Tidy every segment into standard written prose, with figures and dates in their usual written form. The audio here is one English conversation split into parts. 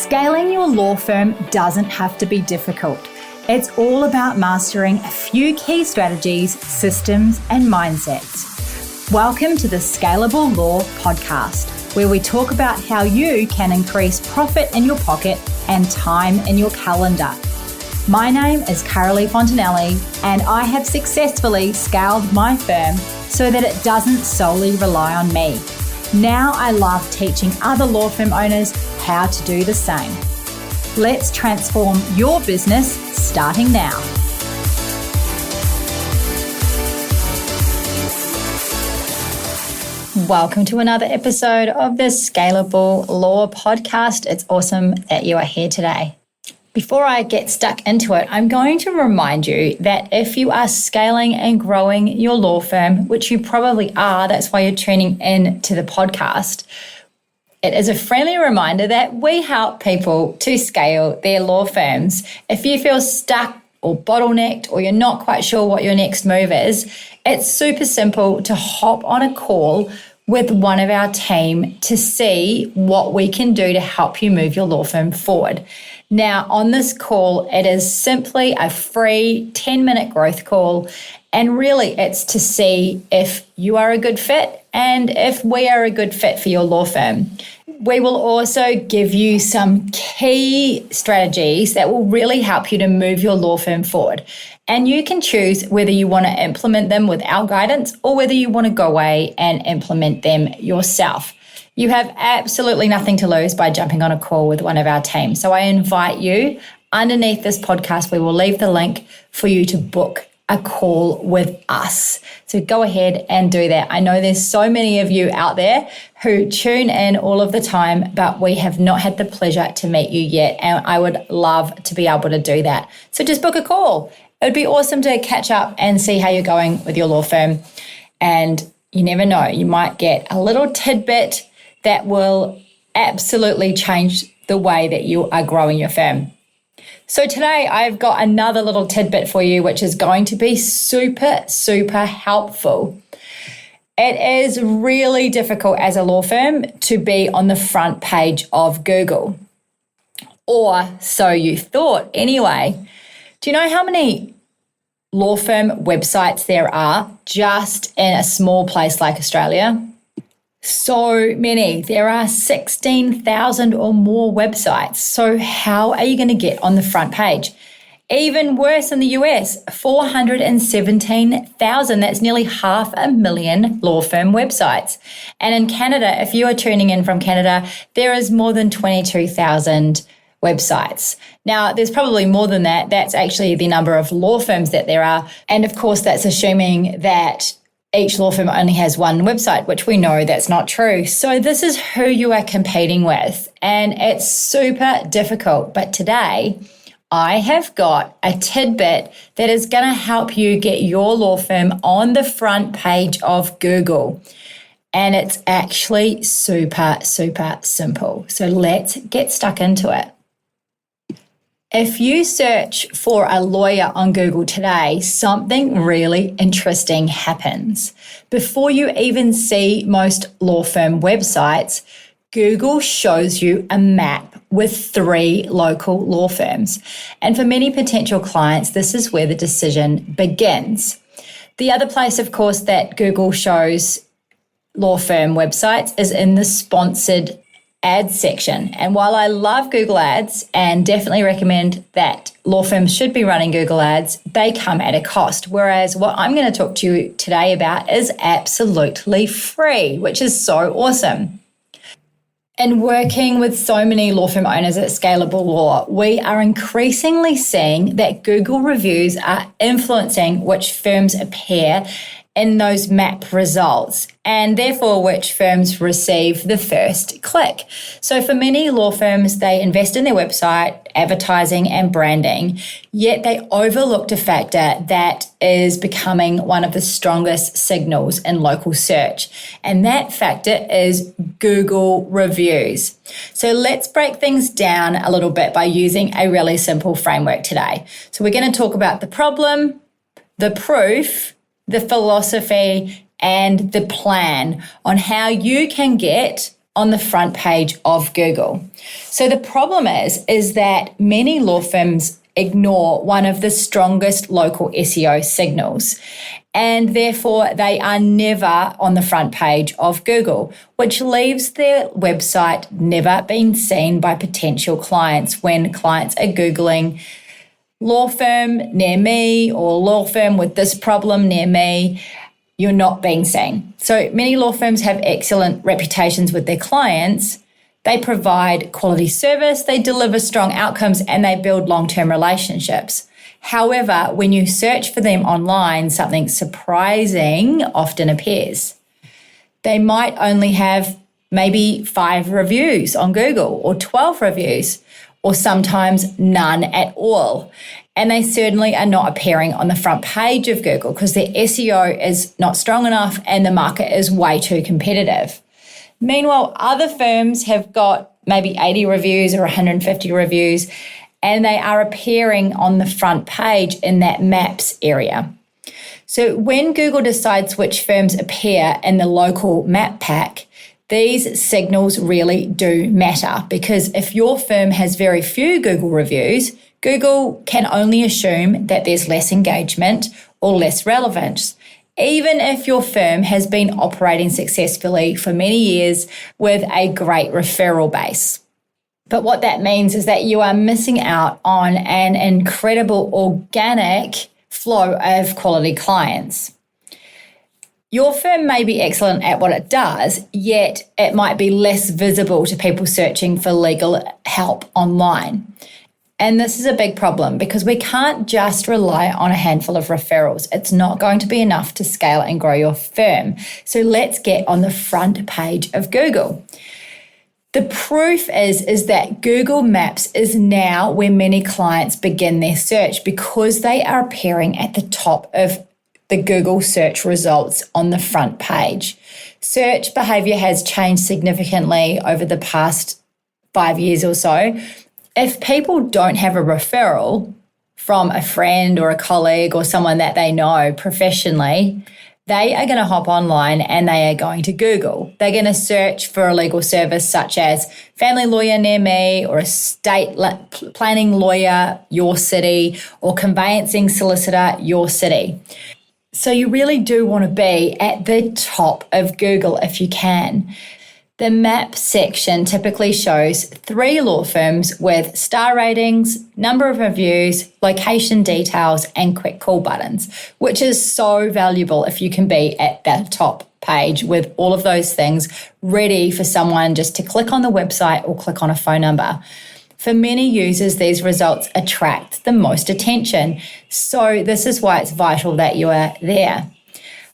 Scaling your law firm doesn't have to be difficult. It's all about mastering a few key strategies, systems, and mindsets. Welcome to the Scalable Law Podcast, where we talk about how you can increase profit in your pocket and time in your calendar. My name is Carolee Fontanelli, and I have successfully scaled my firm so that it doesn't solely rely on me. Now I love teaching other law firm owners how to do the same. Let's transform your business starting now. Welcome to another episode of the Scalable Law Podcast. It's awesome that you are here today. Before I get stuck into it, I'm going to remind you that if you are scaling and growing your law firm, which you probably are, that's why you're tuning in to the podcast, it is a friendly reminder that we help people to scale their law firms. If you feel stuck or bottlenecked or you're not quite sure what your next move is, it's super simple to hop on a call with one of our team to see what we can do to help you move your law firm forward. Now, on this call, it is simply a free 10-minute growth call, and really it's to see if you are a good fit and if we are a good fit for your law firm. We will also give you some key strategies that will really help you to move your law firm forward. And you can choose whether you want to implement them with our guidance or whether you want to go away and implement them yourself. You have absolutely nothing to lose by jumping on a call with one of our team. So I invite you, underneath this podcast, we will leave the link for you to book a call with us. So go ahead and do that. I know there's so many of you out there who tune in all of the time, but we have not had the pleasure to meet you yet. And I would love to be able to do that. So just book a call. It would be awesome to catch up and see how you're going with your law firm. And you never know, you might get a little tidbit that will absolutely change the way that you are growing your firm. So today I've got another little tidbit for you, which is going to be super, super helpful. It is really difficult as a law firm to be on the front page of Google. Or so you thought anyway. Do you know how many law firm websites there are just in a small place like Australia? So many. There are 16,000 or more websites. So how are you going to get on the front page? Even worse in the US, 417,000. That's nearly 500,000 law firm websites. And in Canada, if you are tuning in from Canada, there is more than 22,000 websites. Now, there's probably more than that. That's actually the number of law firms that there are. And of course, that's assuming that each law firm only has one website, which we know that's not true. So this is who you are competing with, and it's super difficult. But today, I have got a tidbit that is going to help you get your law firm on the front page of Google. And it's actually super, super simple. So let's get stuck into it. If you search for a lawyer on Google today, something really interesting happens. Before you even see most law firm websites, Google shows you a map with 3 local law firms. And for many potential clients, this is where the decision begins. The other place, of course, that Google shows law firm websites is in the sponsored ads section. And while I love Google Ads and definitely recommend that law firms should be running Google Ads, they come at a cost. Whereas what I'm going to talk to you today about is absolutely free, which is so awesome. And working with so many law firm owners at Scalable Law, we are increasingly seeing that Google reviews are influencing which firms appear in those map results, and therefore which firms receive the first click. So for many law firms, they invest in their website, advertising and branding, yet they overlooked a factor that is becoming one of the strongest signals in local search. And that factor is Google reviews. So let's break things down a little bit by using a really simple framework today. So we're going to talk about the problem, the proof, the philosophy, and the plan on how you can get on the front page of Google. So the problem is that many law firms ignore one of the strongest local SEO signals, and therefore they are never on the front page of Google, which leaves their website never being seen by potential clients when clients are Googling law firm near me or law firm with this problem near me. You're not being seen. So many law firms have excellent reputations with their clients. They provide quality service, they deliver strong outcomes, and they build long-term relationships. However, when you search for them online, something surprising often appears. They might only have maybe 5 reviews on Google or 12 reviews, or sometimes none at all. And they certainly are not appearing on the front page of Google because their SEO is not strong enough and the market is way too competitive. Meanwhile, other firms have got maybe 80 reviews or 150 reviews, and they are appearing on the front page in that maps area. So when Google decides which firms appear in the local map pack, these signals really do matter, because if your firm has very few Google reviews, Google can only assume that there's less engagement or less relevance, even if your firm has been operating successfully for many years with a great referral base. But what that means is that you are missing out on an incredible organic flow of quality clients. Your firm may be excellent at what it does, yet it might be less visible to people searching for legal help online. And this is a big problem because we can't just rely on a handful of referrals. It's not going to be enough to scale and grow your firm. So let's get on the front page of Google. The proof is that Google Maps is now where many clients begin their search because they are appearing at the top of the Google search results on the front page. Search behavior has changed significantly over the past 5 years or so. If people don't have a referral from a friend or a colleague or someone that they know professionally, they are going to hop online and they are going to Google. They're going to search for a legal service such as family lawyer near me, or estate planning lawyer, your city, or conveyancing solicitor, your city. So you really do want to be at the top of Google if you can. The map section typically shows 3 law firms with star ratings, number of reviews, location details, and quick call buttons, which is so valuable if you can be at that top page with all of those things ready for someone just to click on the website or click on a phone number. For many users, these results attract the most attention. So this is why it's vital that you are there.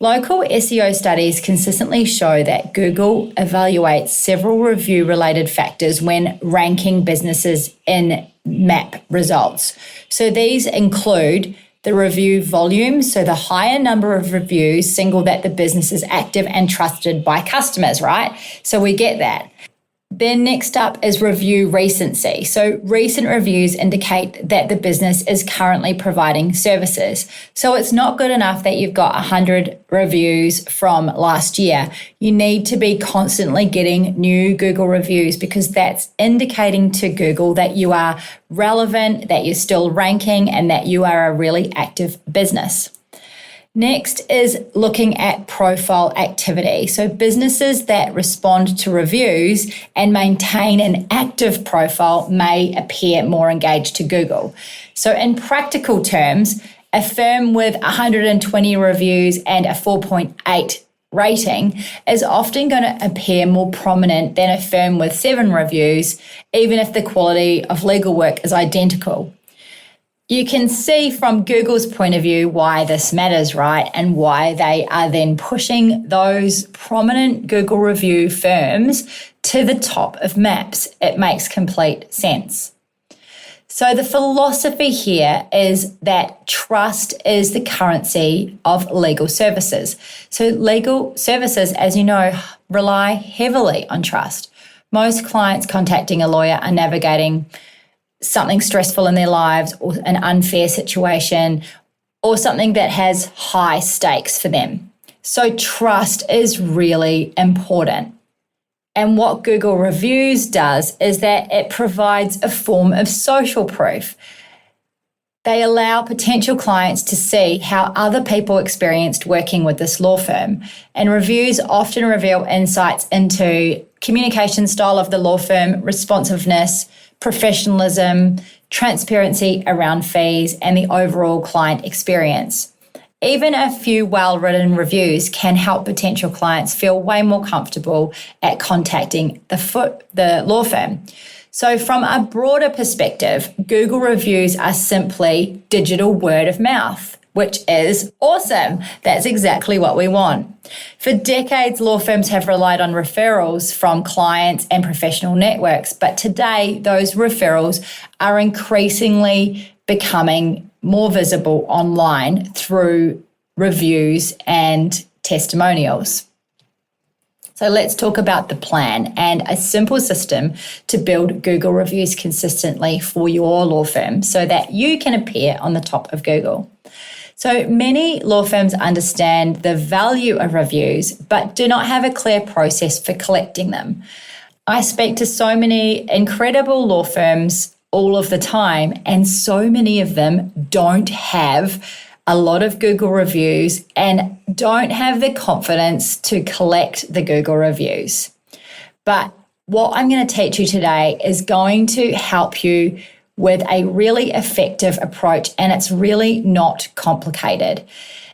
Local SEO studies consistently show that Google evaluates several review-related factors when ranking businesses in map results. So these include the review volume, so the higher number of reviews signal that the business is active and trusted by customers, right? So we get that. Then next up is review recency. So recent reviews indicate that the business is currently providing services. So it's not good enough that you've got 100 reviews from last year. You need to be constantly getting new Google reviews because that's indicating to Google that you are relevant, that you're still ranking, and that you are a really active business. Next is looking at profile activity. So businesses that respond to reviews and maintain an active profile may appear more engaged to Google. So in practical terms, a firm with 120 reviews and a 4.8 rating is often going to appear more prominent than a firm with 7 reviews, even if the quality of legal work is identical. You can see from Google's point of view why this matters, right? And why they are then pushing those prominent Google review firms to the top of maps. It makes complete sense. So the philosophy here is that trust is the currency of legal services. So legal services, as you know, rely heavily on trust. Most clients contacting a lawyer are navigating something stressful in their lives or an unfair situation or something that has high stakes for them. So trust is really important. And what Google Reviews does is that it provides a form of social proof. They allow potential clients to see how other people experienced working with this law firm. And reviews often reveal insights into communication style of the law firm, responsiveness, professionalism, transparency around fees, and the overall client experience. Even a few well-written reviews can help potential clients feel way more comfortable at contacting the law firm. So from a broader perspective, Google reviews are simply digital word of mouth, which is awesome. That's exactly what we want. For decades, law firms have relied on referrals from clients and professional networks, but today those referrals are increasingly becoming more visible online through reviews and testimonials. So let's talk about the plan and a simple system to build Google reviews consistently for your law firm so that you can appear on the top of Google. So many law firms understand the value of reviews, but do not have a clear process for collecting them. I speak to so many incredible law firms all of the time, and so many of them don't have a lot of Google reviews and don't have the confidence to collect the Google reviews. But what I'm going to teach you today is going to help you with a really effective approach, and it's really not complicated.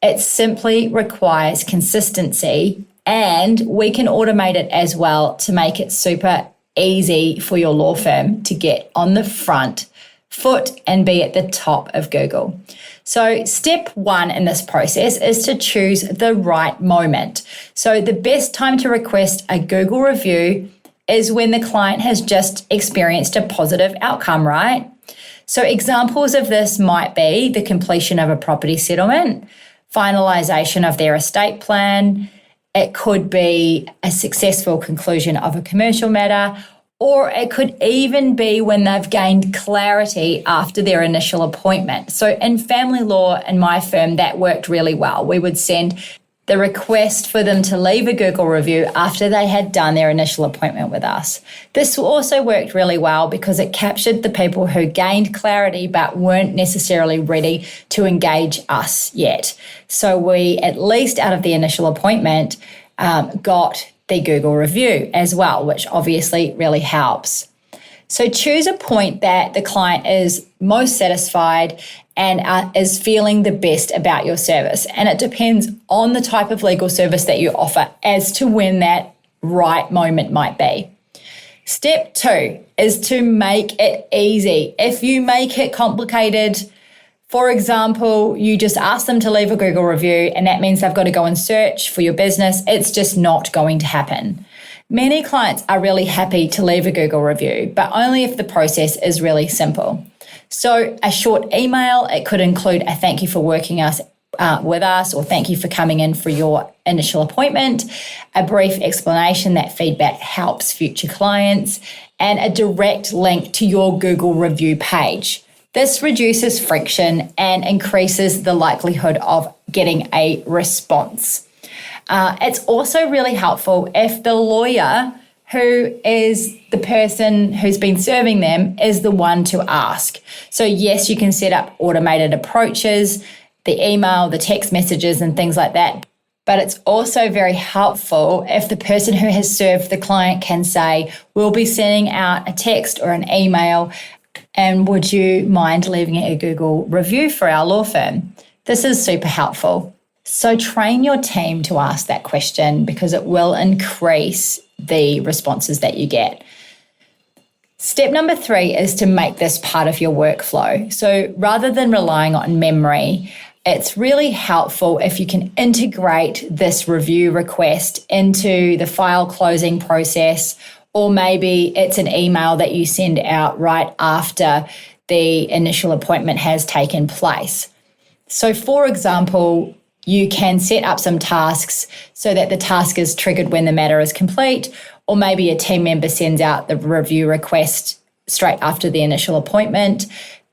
It simply requires consistency, and we can automate it as well to make it super easy for your law firm to get on the front foot and be at the top of Google. So step one in this process is to choose the right moment. So the best time to request a Google review is when the client has just experienced a positive outcome, right? So examples of this might be the completion of a property settlement, finalization of their estate plan. It could be a successful conclusion of a commercial matter, or it could even be when they've gained clarity after their initial appointment. So in family law in my firm, that worked really well. We would send the request for them to leave a Google review after they had done their initial appointment with us. This also worked really well because it captured the people who gained clarity but weren't necessarily ready to engage us yet. So we, at least out of the initial appointment, got the Google review as well, which obviously really helps. So choose a point that the client is most satisfied and is feeling the best about your service. And it depends on the type of legal service that you offer as to when that right moment might be. Step two is to make it easy. If you make it complicated, for example, you just ask them to leave a Google review and that means they've got to go and search for your business, it's just not going to happen. Many clients are really happy to leave a Google review, but only if the process is really simple. So a short email, it could include a thank you for working with us, or thank you for coming in for your initial appointment, a brief explanation that feedback helps future clients, and a direct link to your Google review page. This reduces friction and increases the likelihood of getting a response. It's also really helpful if the lawyer who is the person who's been serving them is the one to ask. So yes, you can set up automated approaches, the email, the text messages and things like that. But it's also very helpful if the person who has served the client can say, we'll be sending out a text or an email, and would you mind leaving a Google review for our law firm? This is super helpful. So train your team to ask that question because it will increase the responses that you get. Step number 3 is to make this part of your workflow. So rather than relying on memory, it's really helpful if you can integrate this review request into the file closing process, or maybe it's an email that you send out right after the initial appointment has taken place. So for example, you can set up some tasks so that the task is triggered when the matter is complete, or maybe a team member sends out the review request straight after the initial appointment,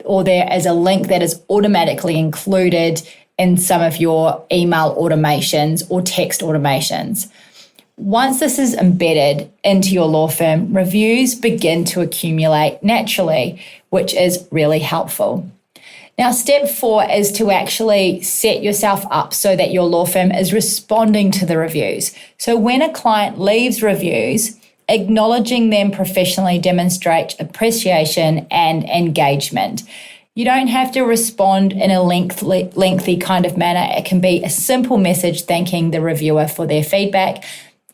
or there is a link that is automatically included in some of your email automations or text automations. Once this is embedded into your law firm, reviews begin to accumulate naturally, which is really helpful. Now, step 4 is to actually set yourself up so that your law firm is responding to the reviews. So when a client leaves reviews, acknowledging them professionally demonstrates appreciation and engagement. You don't have to respond in a lengthy kind of manner. It can be a simple message thanking the reviewer for their feedback,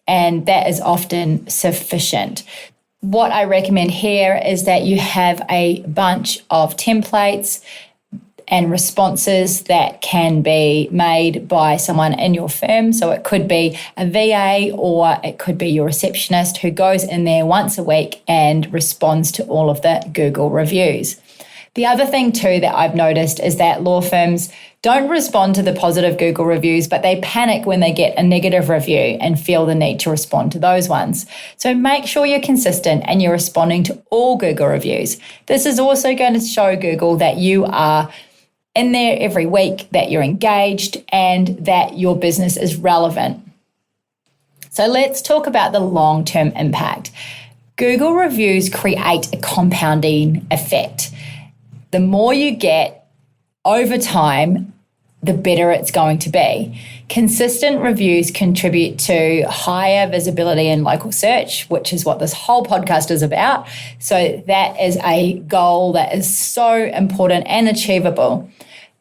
and that is often sufficient. What I recommend here is that you have a bunch of templates and responses that can be made by someone in your firm. So it could be a VA or it could be your receptionist who goes in there once a week and responds to all of the Google reviews. The other thing too that I've noticed is that law firms don't respond to the positive Google reviews, but they panic when they get a negative review and feel the need to respond to those ones. So make sure you're consistent and you're responding to all Google reviews. This is also going to show Google that you are in there every week, that you're engaged, and that your business is relevant. So let's talk about the long-term impact. Google reviews create a compounding effect. The more you get over time, the better it's going to be. Consistent reviews contribute to higher visibility in local search, which is what this whole podcast is about. So that is a goal that is so important and achievable.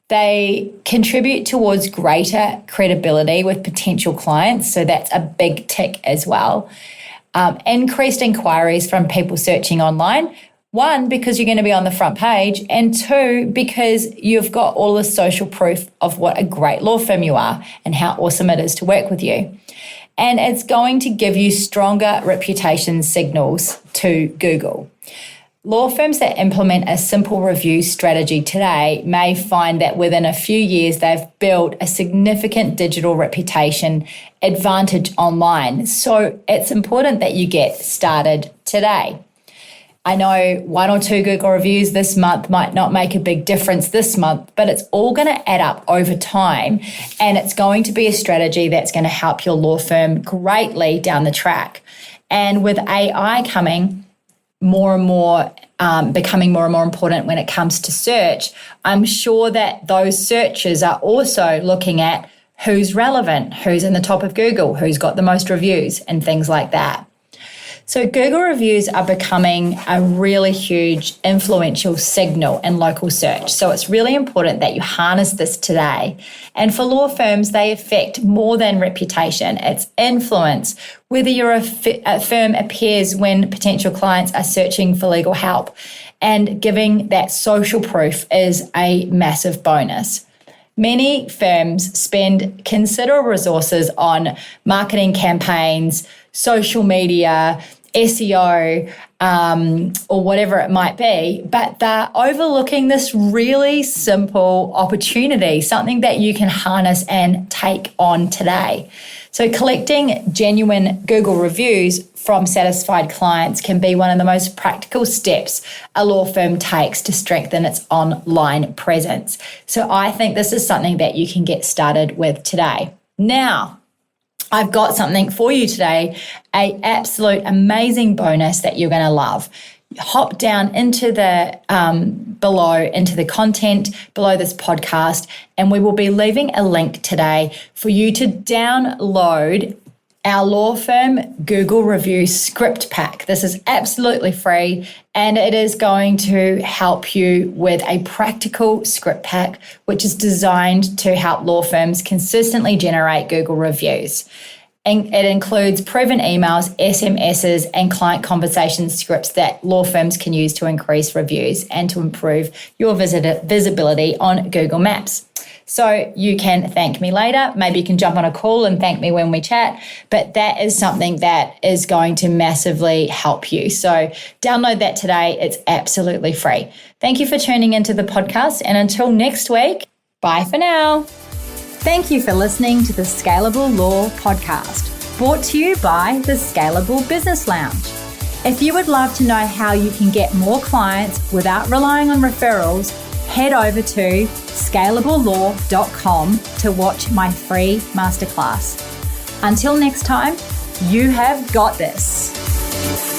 They contribute towards greater credibility with potential clients. So that's a big tick as well. Increased inquiries from people searching online. 1, because you're going to be on the front page, and 2, because you've got all the social proof of what a great law firm you are and how awesome it is to work with you. And it's going to give you stronger reputation signals to Google. Law firms that implement a simple review strategy today may find that within a few years they've built a significant digital reputation advantage online. So it's important that you get started today. I know 1 or 2 Google reviews this month might not make a big difference this month, but it's all going to add up over time, and it's going to be a strategy that's going to help your law firm greatly down the track. And with AI coming more and more, becoming more and more important when it comes to search, I'm sure that those searchers are also looking at who's relevant, who's in the top of Google, who's got the most reviews, and things like that. So Google reviews are becoming a really huge influential signal in local search. So it's really important that you harness this today. And for law firms, they affect more than reputation. It's influence. Whether your firm appears when potential clients are searching for legal help, and giving that social proof is a massive bonus. Many firms spend considerable resources on marketing campaigns, social media, SEO, or whatever it might be, but they're overlooking this really simple opportunity, something that you can harness and take on today. So collecting genuine Google reviews from satisfied clients can be one of the most practical steps a law firm takes to strengthen its online presence. So I think this is something that you can get started with today. Now, I've got something for you today, an absolute amazing bonus that you're going to love. Hop down into the into the content below this podcast, and we will be leaving a link today for you to download our law firm Google review script pack. This is absolutely free, and it is going to help you with a practical script pack, which is designed to help law firms consistently generate Google reviews. And it includes proven emails, SMSs, and client conversation scripts that law firms can use to increase reviews and to improve your visibility on Google Maps. So you can thank me later. Maybe you can jump on a call and thank me when we chat, but that is something that is going to massively help you. So download that today. It's absolutely free. Thank you for tuning into the podcast, and until next week, bye for now. Thank you for listening to the Scalable Law Podcast, brought to you by the Scalable Business Lounge. If you would love to know how you can get more clients without relying on referrals, head over to scalablelaw.com to watch my free masterclass. Until next time, You have got this.